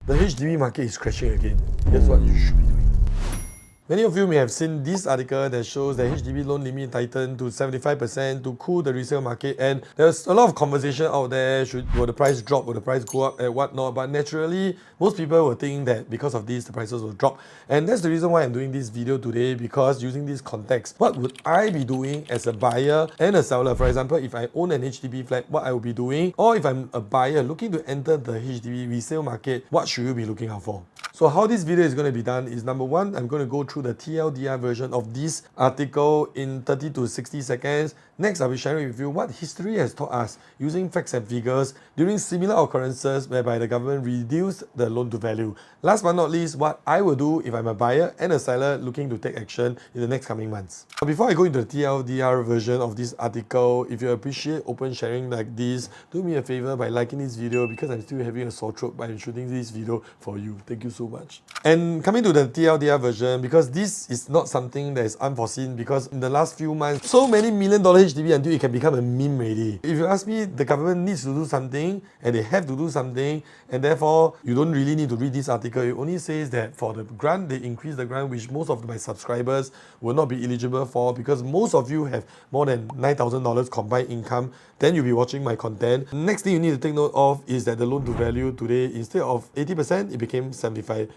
The HDB market is crashing again. Here's what you should be doing. Many of you may have seen this article that shows that HDB loan limit tightened to 75% to cool the resale market, and there's a lot of conversation out there, will the price drop, will the price go up and whatnot, but naturally most people will think that because of this the prices will drop, and that's the reason why I'm doing this video today, because using this context, what would I be doing as a buyer and a seller? For example, if I own an HDB flat, what I will be doing, or if I'm a buyer looking to enter the HDB resale market, what should you be looking out for? So how this video is going to be done is, number one, I'm going to go through the TLDR version of this article in 30 to 60 seconds. Next, I'll be sharing with you what history has taught us using facts and figures during similar occurrences whereby the government reduced the loan to value. Last but not least, what I will do if I'm a buyer and a seller looking to take action in the next coming months. But before I go into the TLDR version of this article, if you appreciate open sharing like this, do me a favor by liking this video, because I'm still having a sore throat by shooting this video for you. Thank you so much. And coming to the TLDR version, because this is not something that is unforeseen, because in the last few months, so many $1 million HDB until it can become a meme already. If you ask me, the government needs to do something, and they have to do something, and therefore you don't really need to read this article. It only says that for the grant, they increase the grant, which most of my subscribers will not be eligible for, because most of you have more than $9,000 combined income. Then you'll be watching my content. Next thing you need to take note of is that the loan to value today, instead of 80%, it became 75%.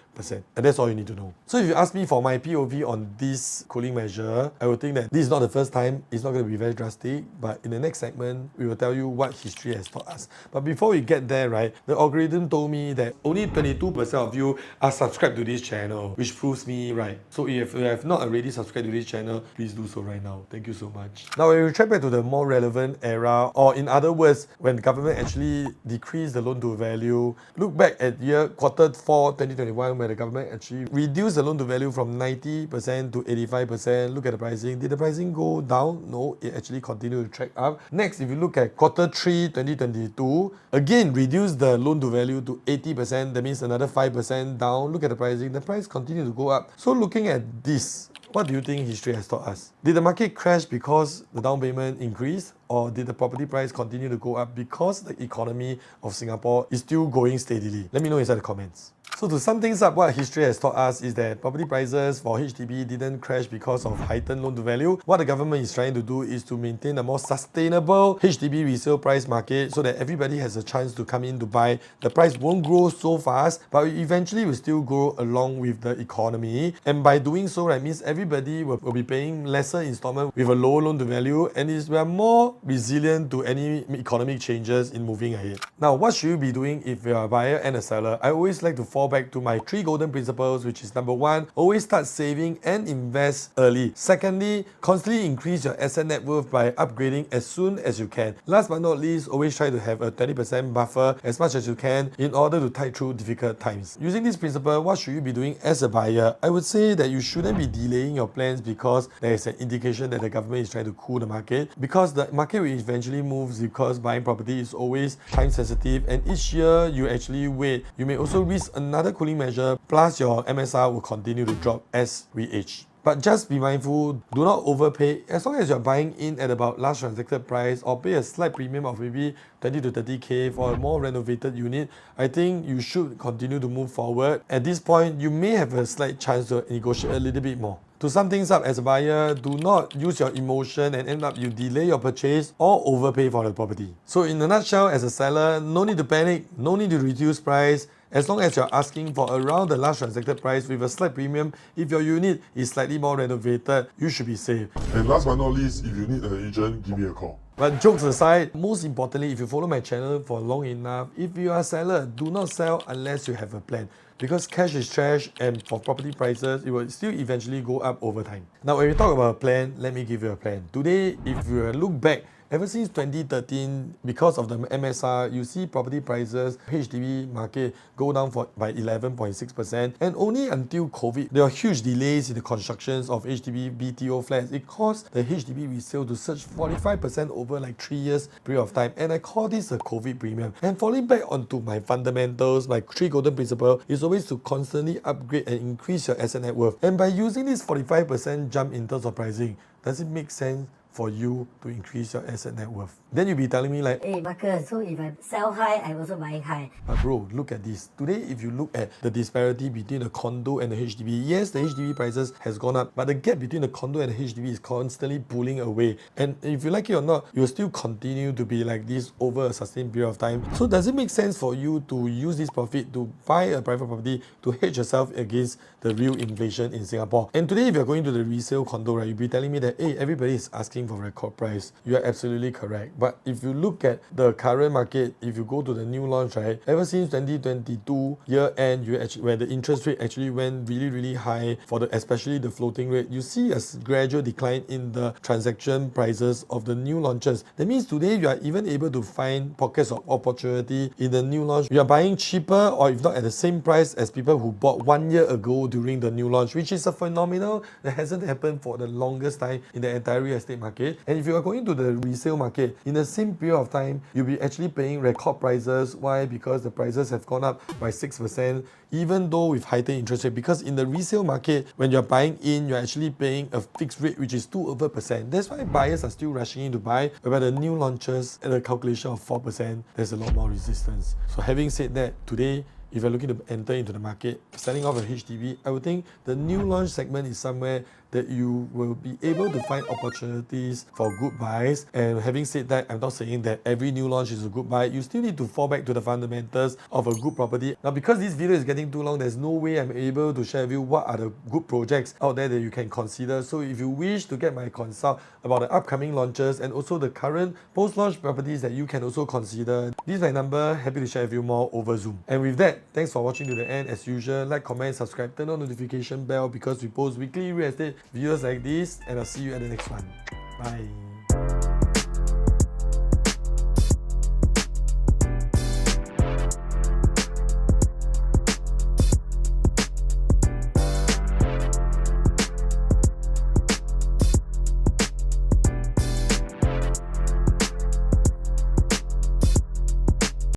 And that's all you need to know. So if you ask me for my POV on this cooling measure, I would think that this is not the first time. It's not going to be very drastic, but in the next segment, we will tell you what history has taught us. But before we get there, right, the algorithm told me that only 22% of you are subscribed to this channel, which proves me right. So if you have not already subscribed to this channel, please do so right now. Thank you so much. Now, when we track back to the more relevant era, or in other words, when the government actually decreased the loan to value, look back at quarter 4 2021, where the government actually reduced the loan to value from 90% to 85%. Look at the pricing. Did the pricing go down? No, it actually continued to track up. Next, if you look at quarter 3 2022, again reduced the loan to value to 80%. That means another 5% down. Look at the pricing. The price continued to go up. So looking at this, what do you think history has taught us? Did the market crash because the down payment increased? Or did the property price continue to go up because the economy of Singapore is still going steadily? Let me know inside the comments. So to sum things up, what history has taught us is that property prices for HDB didn't crash because of heightened loan to value. What the government is trying to do is to maintain a more sustainable HDB resale price market so that everybody has a chance to come in to buy. The price won't grow so fast, but eventually will still grow along with the economy. And by doing so, right, means everybody will be paying lesser installment with a lower loan to value, and we are more resilient to any economic changes in moving ahead. Now, what should you be doing if you are a buyer and a seller? I always like to fall back to my 3 golden principles, which is number 1, always start saving and invest early. Secondly, constantly increase your asset net worth by upgrading as soon as you can. Last but not least, always try to have a 20% buffer as much as you can in order to tide through difficult times. Using this principle, what should you be doing as a buyer? I would say that you shouldn't be delaying your plans because there is an indication that the government is trying to cool the market, because the market will eventually move, because buying property is always time sensitive, and each year you actually wait, you may also risk another cooling measure, plus your MSR will continue to drop as we age. But just be mindful, do not overpay. As long as you're buying in at about last transacted price, or pay a slight premium of maybe 20 to 30k for a more renovated unit, I think you should continue to move forward. At this point, you may have a slight chance to negotiate a little bit more. To sum things up, as a buyer, do not use your emotion and end up you delay your purchase or overpay for the property. So in a nutshell, as a seller, no need to panic, no need to reduce price. As long as you're asking for around the last transacted price with a slight premium, if your unit is slightly more renovated, you should be safe. And last but not least, if you need an agent, give me a call. But jokes aside, most importantly, if you follow my channel for long enough, if you are a seller, do not sell unless you have a plan. Because cash is trash, and for property prices, it will still eventually go up over time. Now, when we talk about a plan, let me give you a plan. Today, if you look back, ever since 2013, because of the MSR, you see property prices, HDB market go down by 11.6%, and only until COVID, there are huge delays in the constructions of HDB BTO flats. It caused the HDB resale to surge 45% over like 3 years period of time, and I call this a COVID premium. And falling back onto my fundamentals, my 3 golden principle is always to constantly upgrade and increase your asset net worth. And by using this 45% jump in terms of pricing, does it make sense for you to increase your asset net worth. Then you'll be telling me like, Hey Marcus, so if I sell high, I also buy high. but bro, look at this. Today, if you look at the disparity between the condo and the HDB, yes, the HDB prices has gone up, but the gap between the condo and the HDB is constantly pulling away. And if you like it or not, you'll still continue to be like this over a sustained period of time. So does it make sense for you to use this profit to buy a private property to hedge yourself against the real inflation in Singapore? And today, if you're going to the resale condo, right, you'll be telling me that, hey, everybody is asking for record price. You are absolutely correct. But if you look at the current market, if you go to the new launch, right, ever since 2022 year end, where the interest rate actually went really high for especially the floating rate, you see a gradual decline in the transaction prices of the new launches. That means today you are even able to find pockets of opportunity in the new launch. You are buying cheaper, or if not at the same price as people who bought 1 year ago during the new launch, which is a phenomenon that hasn't happened for the longest time in the entire real estate market. And if you are going to the resale market, in the same period of time, you'll be actually paying record prices. Why? Because the prices have gone up by 6%, even though with heightened interest rate. Because in the resale market, when you're buying in, you're actually paying a fixed rate, which is 2%. That's why buyers are still rushing in to buy. But the new launches at a calculation of 4%, there's a lot more resistance. So having said that, today, if you're looking to enter into the market, selling off a HDB, I would think the new launch segment is somewhere that you will be able to find opportunities for good buys. And having said that, I'm not saying that every new launch is a good buy. You still need to fall back to the fundamentals of a good property. Now, because this video is getting too long, there's no way I'm able to share with you what are the good projects out there that you can consider. So if you wish to get my consult about the upcoming launches and also the current post-launch properties that you can also consider, this is my number. Happy to share with you more over Zoom. And with that, thanks for watching to the end. As usual, like, comment, subscribe, turn on notification bell because we post weekly real estate videos like this, and I'll see you at the next one. Bye.